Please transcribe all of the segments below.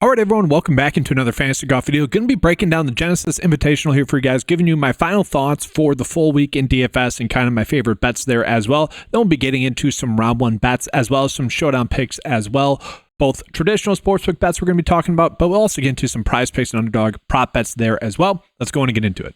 All right, everyone, welcome back into another Fantasy Golf video. Going to be breaking down the Genesis Invitational here for you guys, giving you my final thoughts for the full week in DFS and kind of my favorite bets there as well. Then we'll be getting into some round one bets as well as some showdown picks as well. Both traditional sportsbook bets we're going to be talking about, but we'll also get into some prize picks and underdog prop bets there as well. Let's go on and get into it.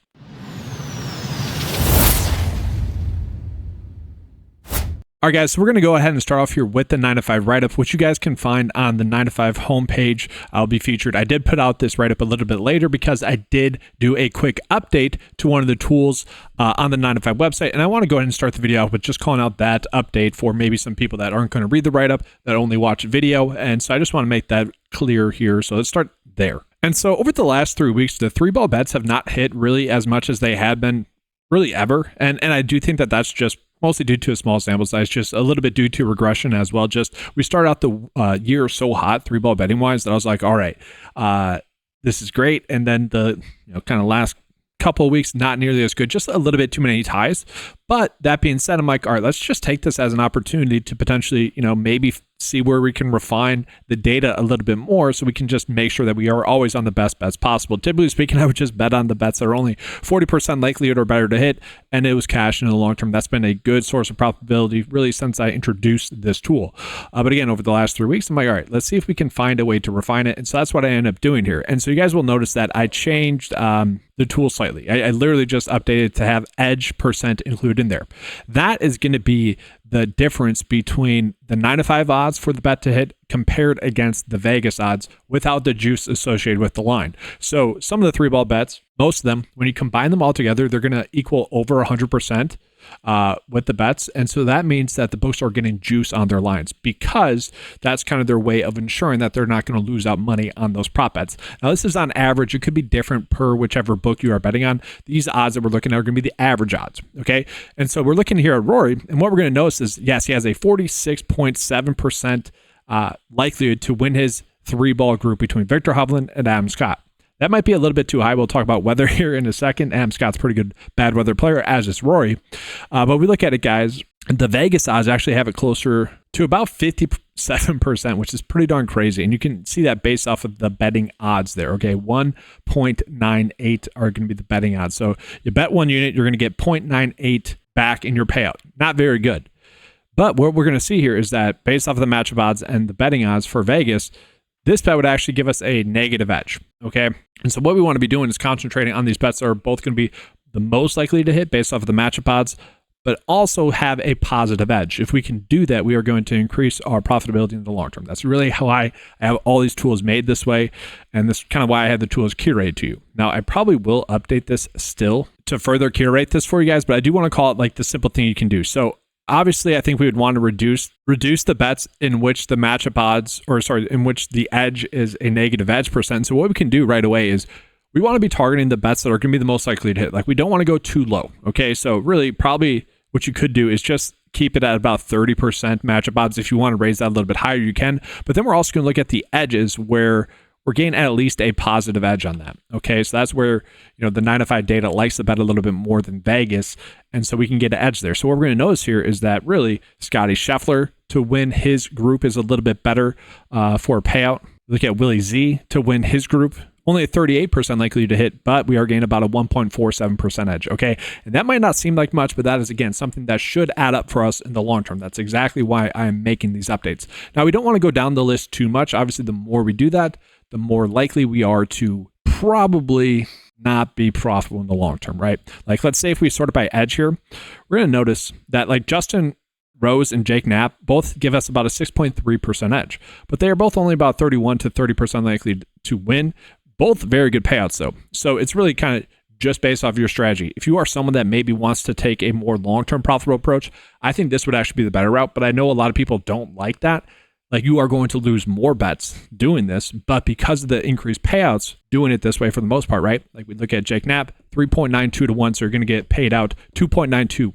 All right, guys, so we're going to go ahead and start off here with the 9 to 5 write-up, which you guys can find on the 9 to 5 homepage. I'll be featured. I did put out this write-up a little bit later because I did do a quick update to one of the tools on the 9 to 5 website, and I want to go ahead and start the video out with just calling out that update for maybe some people that aren't going to read the write-up, that only watch video, and so I just want to make that clear here. So let's start there. And so over the last 3 weeks, the 3-ball bets have not hit really as much as they had been really ever, and I do think that that's just mostly due to a small sample size, just a little bit due to regression as well. Just we started out the year so hot 3-ball betting wise that I was like, all right, this is great. And then the kind of last couple of weeks, not nearly as good, just a little bit too many ties. But that being said, I'm like, all right, let's just take this as an opportunity to potentially, maybe see where we can refine the data a little bit more so we can just make sure that we are always on the best bets possible. Typically speaking, I would just bet on the bets that are only 40% likelihood or better to hit, and it was cash in the long term. That's been a good source of profitability really since I introduced this tool. But again, over the last 3 weeks, I'm like, all right, let's see if we can find a way to refine it. And so that's what I ended up doing here. And so you guys will notice that I changed the tool slightly. I literally just updated to have edge percent included in there. That is going to be the difference between the 9 to 5 odds for the bet to hit compared against the Vegas odds without the juice associated with the line. So some of the 3-ball bets, most of them, when you combine them all together, they're going to equal over 100% with the bets. And so that means that the books are getting juice on their lines because that's kind of their way of ensuring that they're not going to lose out money on those prop bets. Now, this is on average. It could be different per whichever book you are betting on. These odds that we're looking at are going to be the average odds. Okay. And so we're looking here at Rory, and what we're going to notice is, yes, he has a 46.7% likelihood to win his 3-ball group between Victor Hovland and Adam Scott. That might be a little bit too high. We'll talk about weather here in a second. Adam Scott's a pretty good bad weather player, as is Rory. But we look at it, guys. The Vegas odds actually have it closer to about 57%, which is pretty darn crazy. And you can see that based off of the betting odds there. Okay, 1.98 are going to be the betting odds. So you bet 1 unit, you're going to get 0.98 back in your payout. Not very good. But what we're going to see here is that based off of the matchup odds and the betting odds for Vegas, this bet would actually give us a negative edge, okay? And so what we want to be doing is concentrating on these bets that are both going to be the most likely to hit based off of the matchup odds, but also have a positive edge. If we can do that, we are going to increase our profitability in the long term. That's really how I have all these tools made this way, and this is kind of why I have the tools curated to you. Now, I probably will update this still to further curate this for you guys, but I do want to call it like the simple thing you can do. So obviously, I think we would want to reduce the bets in which the matchup odds, in which the edge is a negative edge percent. So what we can do right away is we want to be targeting the bets that are going to be the most likely to hit. Like, we don't want to go too low. Okay, so really probably what you could do is just keep it at about 30% matchup odds. If you want to raise that a little bit higher, you can. But then we're also going to look at the edges where we're getting at least a positive edge on that. Okay, so that's where the 9 to 5 data likes to bet a little bit more than Vegas, and so we can get an edge there. So what we're going to notice here is that really Scotty Scheffler to win his group is a little bit better for a payout. Look at Willie Z to win his group. Only a 38% likely to hit, but we are getting about a 1.47% edge, okay? And that might not seem like much, but that is, again, something that should add up for us in the long term. That's exactly why I am making these updates. Now, we don't want to go down the list too much. Obviously, the more we do that, the more likely we are to probably not be profitable in the long term, right? Like, let's say if we sort it by edge here, we're going to notice that like Justin Rose and Jake Knapp both give us about a 6.3% edge, but they are both only about 31 to 30% likely to win. Both very good payouts, though. So it's really kind of just based off your strategy. If you are someone that maybe wants to take a more long-term profitable approach, I think this would actually be the better route, but I know a lot of people don't like that. Like, you are going to lose more bets doing this, but because of the increased payouts, doing it this way for the most part, right? Like, we look at Jake Knapp, 3.92 to 1, so you're going to get paid out 2.92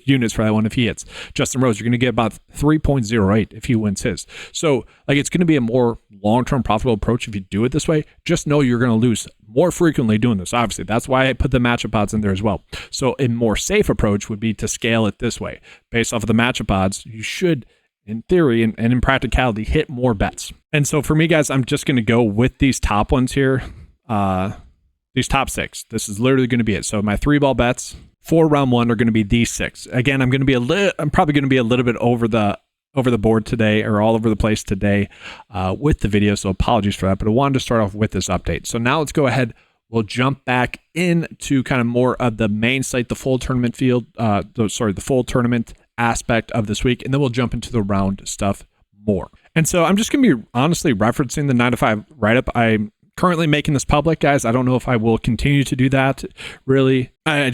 units for that one if he hits. Justin Rose, you're going to get about 3.08 if he wins his. So, like, it's going to be a more long-term profitable approach if you do it this way. Just know you're going to lose more frequently doing this. Obviously, that's why I put the matchup odds in there as well. So a more safe approach would be to scale it this way. Based off of the matchup odds, you should in theory and in practicality, hit more bets. And so for me, guys, I'm just going to go with these top ones here. These top 6. This is literally going to be it. So my 3-ball bets for round 1 are going to be these 6. Again, I'm probably going to be a little bit over the board today, or all over the place today with the video. So apologies for that, but I wanted to start off with this update. So now let's go ahead. We'll jump back into kind of more of the main site, the full tournament field, the full tournament aspect of this week, and then we'll jump into the round stuff more. And so I'm just going to be honestly referencing the 9-to-5 write-up. I'm currently making this public, guys. I don't know if I will continue to do that. Really, I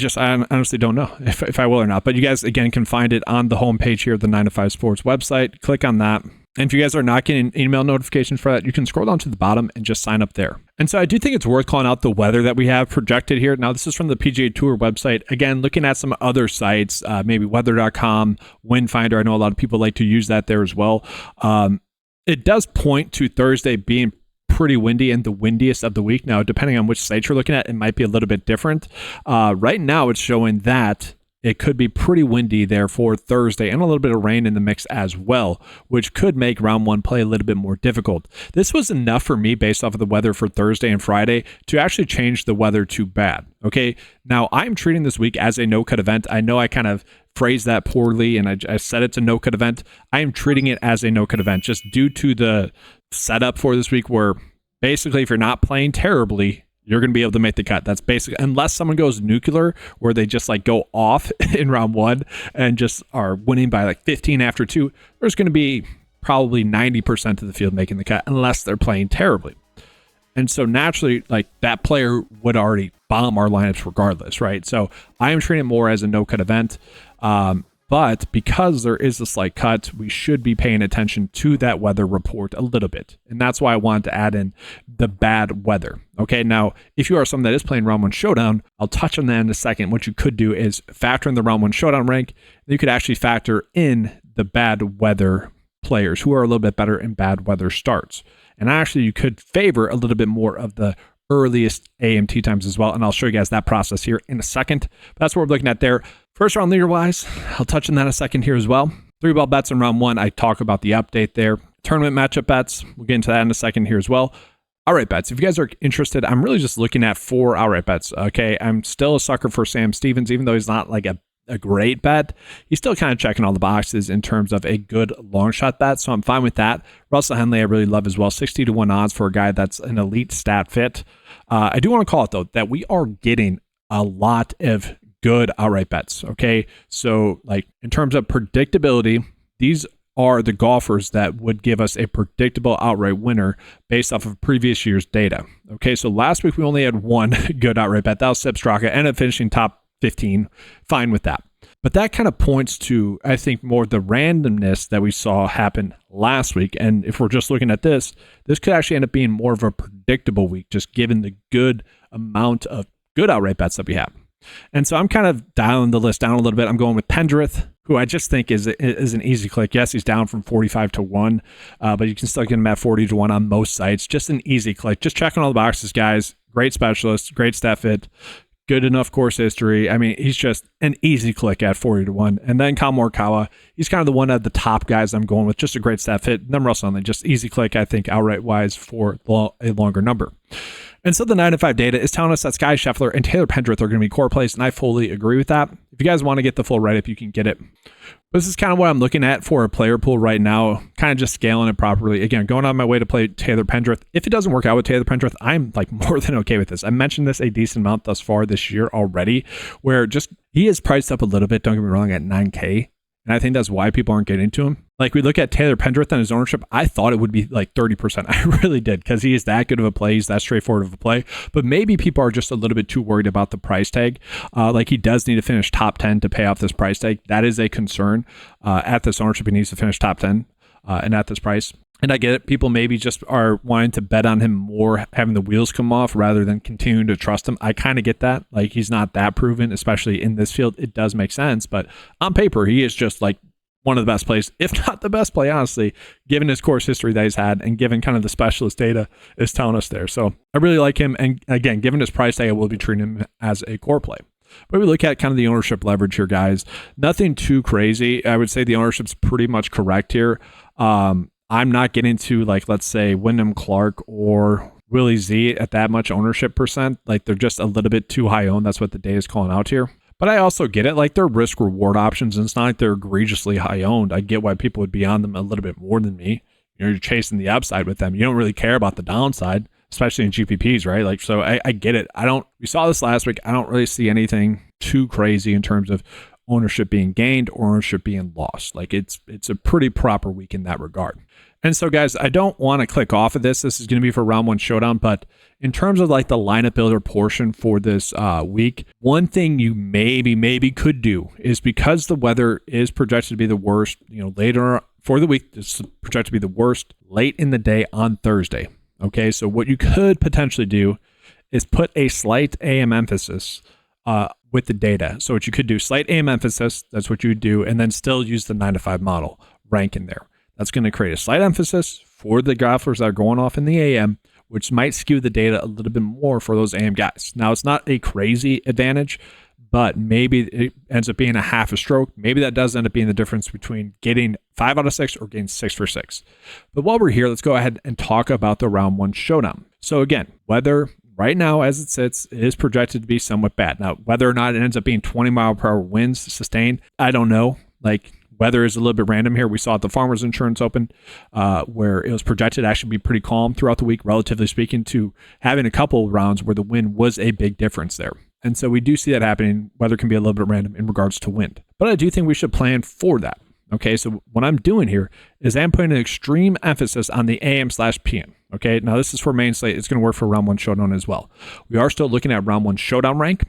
honestly don't know if I will or not. But you guys, again, can find it on the homepage here of the 9-to-5 Sports website. Click on that. And if you guys are not getting email notifications for that, you can scroll down to the bottom and just sign up there. And so I do think it's worth calling out the weather that we have projected here. Now, this is from the PGA Tour website. Again, looking at some other sites, maybe weather.com, Wind Finder. I know a lot of people like to use that there as well. It does point to Thursday being pretty windy and the windiest of the week. Now, depending on which site you're looking at, it might be a little bit different. Right now, it's showing that it could be pretty windy there for Thursday, and a little bit of rain in the mix as well, which could make round 1 play a little bit more difficult. This was enough for me, based off of the weather for Thursday and Friday, to actually change the weather to bad. Okay, now I'm treating this week as a no-cut event. I know I kind of phrased that poorly, and I said it's a no-cut event. I am treating it as a no-cut event just due to the setup for this week, where basically if you're not playing terribly, you're going to be able to make the cut. That's basically, unless someone goes nuclear, where they just like go off in round 1 and just are winning by like 15 after 2, there's going to be probably 90% of the field making the cut, unless they're playing terribly. And so naturally, like, that player would already bomb our lineups regardless, right? So I am treating it more as a no-cut event. But because there is a slight cut, we should be paying attention to that weather report a little bit. And that's why I wanted to add in the bad weather. Okay, now, if you are someone that is playing round 1 showdown, I'll touch on that in a second. What you could do is factor in the round 1 showdown rank. You could actually factor in the bad weather players who are a little bit better in bad weather starts. And actually, you could favor a little bit more of the earliest AMT times as well. And I'll show you guys that process here in a second. But that's what we're looking at there. First round leader wise, I'll touch on that in a second here as well. 3-ball bets in round 1, I talk about the update there. Tournament matchup bets, we'll get into that in a second here as well. Outright bets, if you guys are interested, I'm really just looking at 4 outright bets. Okay, I'm still a sucker for Sam Stevens, even though he's not like a great bet. He's still kind of checking all the boxes in terms of a good long shot bet, so I'm fine with that. Russell Henley, I really love as well. 60-1 odds for a guy that's an elite stat fit. I do want to call it, though, that we are getting a lot of good outright bets. Okay, so like in terms of predictability, these are the golfers that would give us a predictable outright winner based off of previous year's data. Okay, so last week we only had 1 good outright bet. That was Sepp Straka, ended up finishing top 15. Fine with that. But that kind of points to, I think, more the randomness that we saw happen last week. And if we're just looking at this could actually end up being more of a predictable week, just given the good amount of good outright bets that we have. And so I'm kind of dialing the list down a little bit. I'm going with Pendrith, who I just think is an easy click. Yes, he's down from 45-1, but you can still get him at 40-1 on most sites. Just an easy click. Just checking all the boxes, guys. Great specialist, great stat fit, good enough course history. I mean, he's just an easy click at 40-1. And then Kyle Morikawa, he's kind of the one of the top guys I'm going with. Just a great stat fit. Then Russell Henley, just easy click, I think, outright wise for a longer number. And so the 9-to-5 data is telling us that Sky Scheffler and Taylor Pendrith are going to be core plays, and I fully agree with that. If you guys want to get the full write-up, you can get it. But this is kind of what I'm looking at for a player pool right now, kind of just scaling it properly. Again, going on my way to play Taylor Pendrith. If it doesn't work out with Taylor Pendrith, I'm like more than okay with this. I mentioned this a decent amount thus far this year already, where just he is priced up a little bit, don't get me wrong, at $9K. And I think that's why people aren't getting into him. Like, we look at Taylor Pendrith and his ownership, I thought it would be like 30%. I really did, because he is that good of a play. He's that straightforward of a play. But maybe people are just a little bit too worried about the price tag. Like, he does need to finish top 10 to pay off this price tag. That is a concern. At this ownership, he needs to finish top 10 and at this price. And I get it. People maybe just are wanting to bet on him more, having the wheels come off rather than continuing to trust him. I kind of get that. Like, he's not that proven, especially in this field. It does make sense. But on paper, he is just like one of the best plays, if not the best play, honestly, given his course history that he's had and given kind of the specialist data is telling us there. So I really like him. And again, given his price tag, I will be treating him as a core play. But we look at kind of the ownership leverage here, guys. Nothing too crazy. I would say the ownership's pretty much correct here. I'm not getting to, like, let's say Wyndham Clark or Willie Z at that much ownership percent. Like, they're just a little bit too high owned. That's what the day is calling out here. But I also get it. Like, they're risk reward options, and it's not like they're egregiously high owned. I get why people would be on them a little bit more than me. You're chasing the upside with them. You don't really care about the downside, especially in GPPs, right? Like, so I get it. We saw this last week. I don't really see anything too crazy in terms of ownership being gained or ownership being lost. Like, it's a pretty proper week in that regard. And so, guys, I don't want to click off of this. This is going to be for round one showdown, but in terms of like the lineup builder portion for this week, one thing you maybe could do is, because the weather is projected to be the worst, later for the week, it's projected to be the worst late in the day on Thursday. Okay, so what you could potentially do is put a slight AM emphasis with the data. So what you could do, slight AM emphasis, that's what you would do, and then still use the 9-to-5 model rank in there. That's going to create a slight emphasis for the golfers that are going off in the AM, which might skew the data a little bit more for those AM guys. Now, it's not a crazy advantage, but maybe it ends up being a half a stroke. Maybe that does end up being the difference between getting 5 out of 6 or getting 6 for 6. But while we're here, let's go ahead and talk about the round one showdown. So again, weather right now as it sits is projected to be somewhat bad. Now, whether or not it ends up being 20-mile-per-hour winds sustained, I don't know. Like, weather is a little bit random here. We saw at the Farmers Insurance Open where it was projected to actually be pretty calm throughout the week, relatively speaking, to having a couple of rounds where the wind was a big difference there. And so we do see that happening. Weather can be a little bit random in regards to wind. But I do think we should plan for that. Okay, so what I'm doing here is I'm putting an extreme emphasis on the AM/PM. Okay, now this is for main slate. It's going to work for round one showdown as well. We are still looking at round one showdown rank,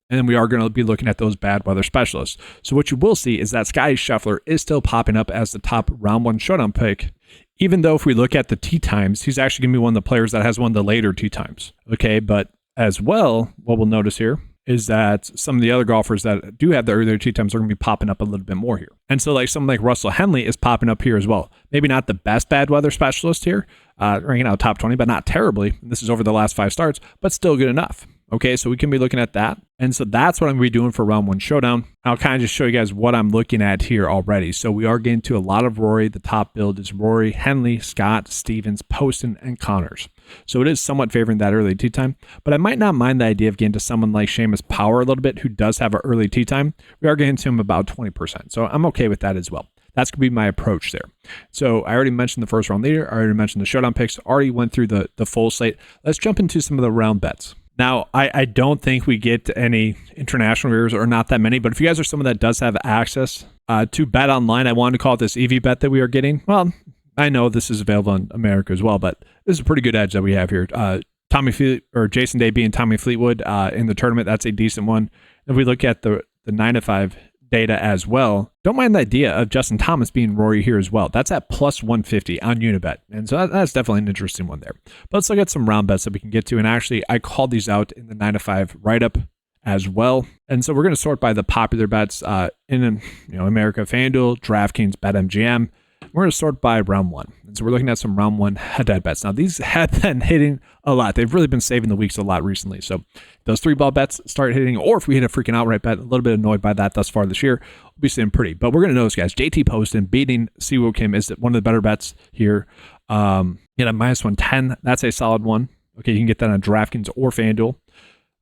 and then we are going to be looking at those bad weather specialists. So what you will see is that Scotty Scheffler is still popping up as the top round one showdown pick, even though if we look at the tee times, he's actually going to be one of the players that has one of the later tee times. Okay, but as well, what we'll notice here is that some of the other golfers that do have the earlier tee times are going to be popping up a little bit more here. And so like someone like Russell Henley is popping up here as well. Maybe not the best bad weather specialist here, ranking out top 20, but not terribly. This is over the last 5 starts, but still good enough. Okay, so we can be looking at that. And so that's what I'm going to be doing for round one showdown. I'll kind of just show you guys what I'm looking at here already. So we are getting to a lot of Rory. The top build is Rory, Henley, Scott, Stevens, Poston, and Connors. So it is somewhat favoring that early tee time, but I might not mind the idea of getting to someone like Seamus Power a little bit, who does have an early tee time. We are getting to him about 20%. So I'm okay with that as well. That's going to be my approach there. So I already mentioned the first round leader. I already mentioned the showdown picks. Already went through the full slate. Let's jump into some of the round bets. Now, I don't think we get any international viewers, or not that many, but if you guys are someone that does have access to bet online, I wanted to call it this EV bet that we are getting. Well, I know this is available in America as well, but this is a pretty good edge that we have here. Jason Day being Tommy Fleetwood in the tournament, that's a decent one. If we look at the 9-to-5 data as well, don't mind the idea of Justin Thomas being Rory here as well. That's at plus 150 on Unibet. And so that's definitely an interesting one there. But let's look at some round bets that we can get to. And actually, I called these out in the 9-to-5 write-up as well. And so we're going to sort by the popular bets in America, FanDuel, DraftKings, BetMGM. We're going to sort by round one. And so we're looking at some round one head-to-head bets. Now, these have been hitting a lot. They've really been saving the weeks a lot recently. So those 3-ball bets start hitting, or if we hit a freaking outright bet, a little bit annoyed by that thus far this year, we'll be sitting pretty. But we're going to notice, guys, JT Poston beating Siwoo Kim is one of the better bets here. Minus 110, that's a solid one. Okay, you can get that on DraftKings or FanDuel.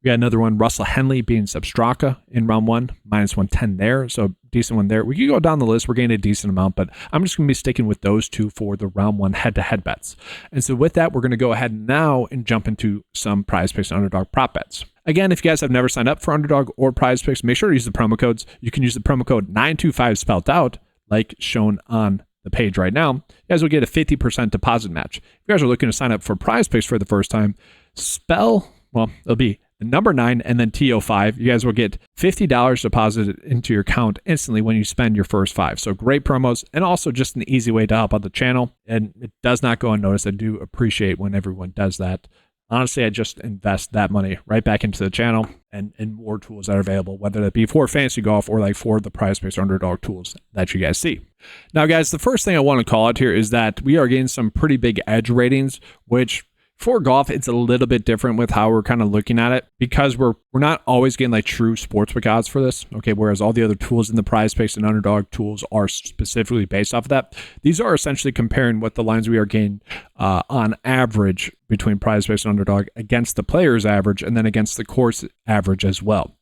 We got another one, Russell Henley beating Substraka in round one, minus 110 there. So decent one there. We could go down the list. We're getting a decent amount, but I'm just going to be sticking with those two for the round one head-to-head bets. And so with that, we're going to go ahead now and jump into some Prize Picks and Underdog prop bets. Again, if you guys have never signed up for Underdog or Prize Picks, make sure to use the promo codes. You can use the promo code 925 spelled out, like shown on the page right now. You guys will get a 50% deposit match. If you guys are looking to sign up for Prize Picks for the first time, it'll be number 9 and then TO5. You guys will get $50 deposited into your account instantly when you spend your first 5. So great promos, and also just an easy way to help out the channel. And it does not go unnoticed. I do appreciate when everyone does that. Honestly, I just invest that money right back into the channel and more tools that are available, whether that be for fantasy golf or like for the Prize Picks Underdog tools that you guys see. Now, guys, the first thing I want to call out here is that we are getting some pretty big edge ratings, which For golf, it's a little bit different with how we're kind of looking at it because we're not always getting like true sportsbook odds for this. Okay, whereas all the other tools in the Prize Picks and Underdog tools are specifically based off of that. These are essentially comparing what the lines we are getting on average between Prize Picks and Underdog against the player's average and then against the course average as well.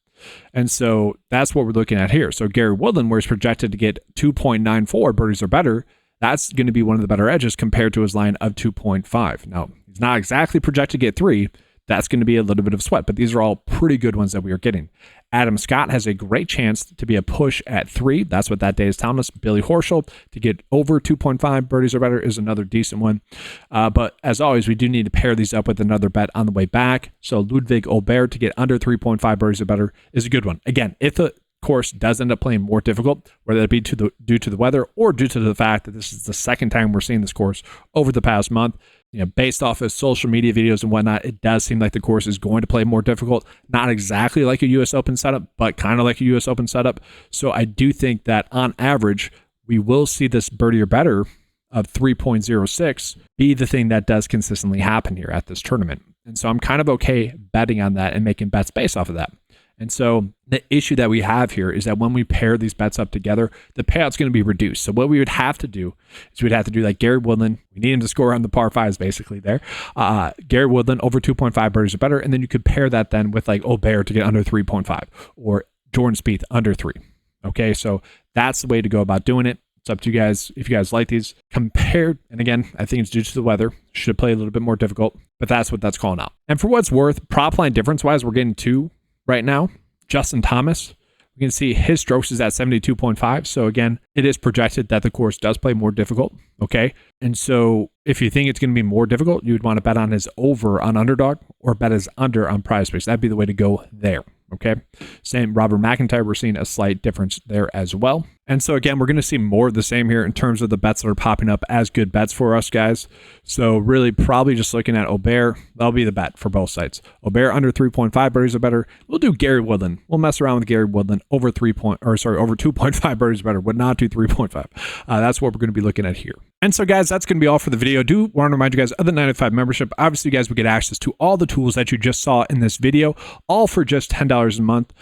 And so that's what we're looking at here. So Gary Woodland, where he's projected to get 2.94 birdies or better, that's going to be one of the better edges compared to his line of 2.5. Now, he's not exactly projected to get 3. That's going to be a little bit of sweat, but these are all pretty good ones that we are getting. Adam Scott has a great chance to be a push at 3. That's what that day is telling us. Billy Horschel to get over 2.5 birdies or better is another decent one. But as always, we do need to pair these up with another bet on the way back. So Ludwig Aubert to get under 3.5 birdies or better is a good one. Again, if the course does end up playing more difficult, whether it be due to the weather or due to the fact that this is the second time we're seeing this course over the past month, based off of social media videos and whatnot, it does seem like the course is going to play more difficult. Not exactly like a U.S. Open setup, but kind of like a U.S. Open setup. So I do think that on average, we will see this birdie or better of 3.06 be the thing that does consistently happen here at this tournament. And so I'm kind of okay betting on that and making bets based off of that. And so the issue that we have here is that when we pair these bets up together, the payout's going to be reduced. So what we would have to do is we'd have to do like Gary Woodland. We need him to score on the par 5s basically there. Gary Woodland over 2.5 birdies or better. And then you could pair that then with like Aubert to get under 3.5 or Jordan Spieth under 3. Okay, so that's the way to go about doing it. It's up to you guys. If you guys like these, compared, and again, I think it's due to the weather. Should play a little bit more difficult, but that's what that's calling out. And for what's worth, prop line difference-wise, we're getting 2 right now. Justin Thomas, we can see his strokes is at 72.5. So again, it is projected that the course does play more difficult. Okay. And so if you think it's going to be more difficult, you would want to bet on his over on Underdog or bet his under on Prize Picks. That'd be the way to go there. Okay. Same Robert McIntyre, we're seeing a slight difference there as well. And so again, we're going to see more of the same here in terms of the bets that are popping up as good bets for us guys. So really probably just looking at Aubert, that'll be the bet for both sites. Aubert under 3.5 birdies or better. We'll do Gary Woodland. We'll mess around with Gary Woodland over 2.5 birdies or better. Would not do 3.5. That's what we're going to be looking at here. And so guys, that's going to be all for the video. Do want to remind you guys of the 905 membership. Obviously you guys will get access to all the tools that you just saw in this video, all for just $10 a month,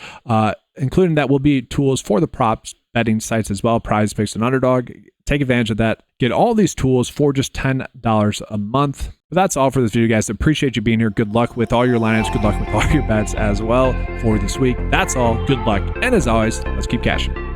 including that will be tools for the props betting sites as well, Prize Picks and Underdog. Take advantage of that. Get all these tools for just $10 a month. But that's all for this video, guys. Appreciate you being here. Good luck with all your lineups. Good luck with all your bets as well for this week. That's all. Good luck. And as always, let's keep cashing.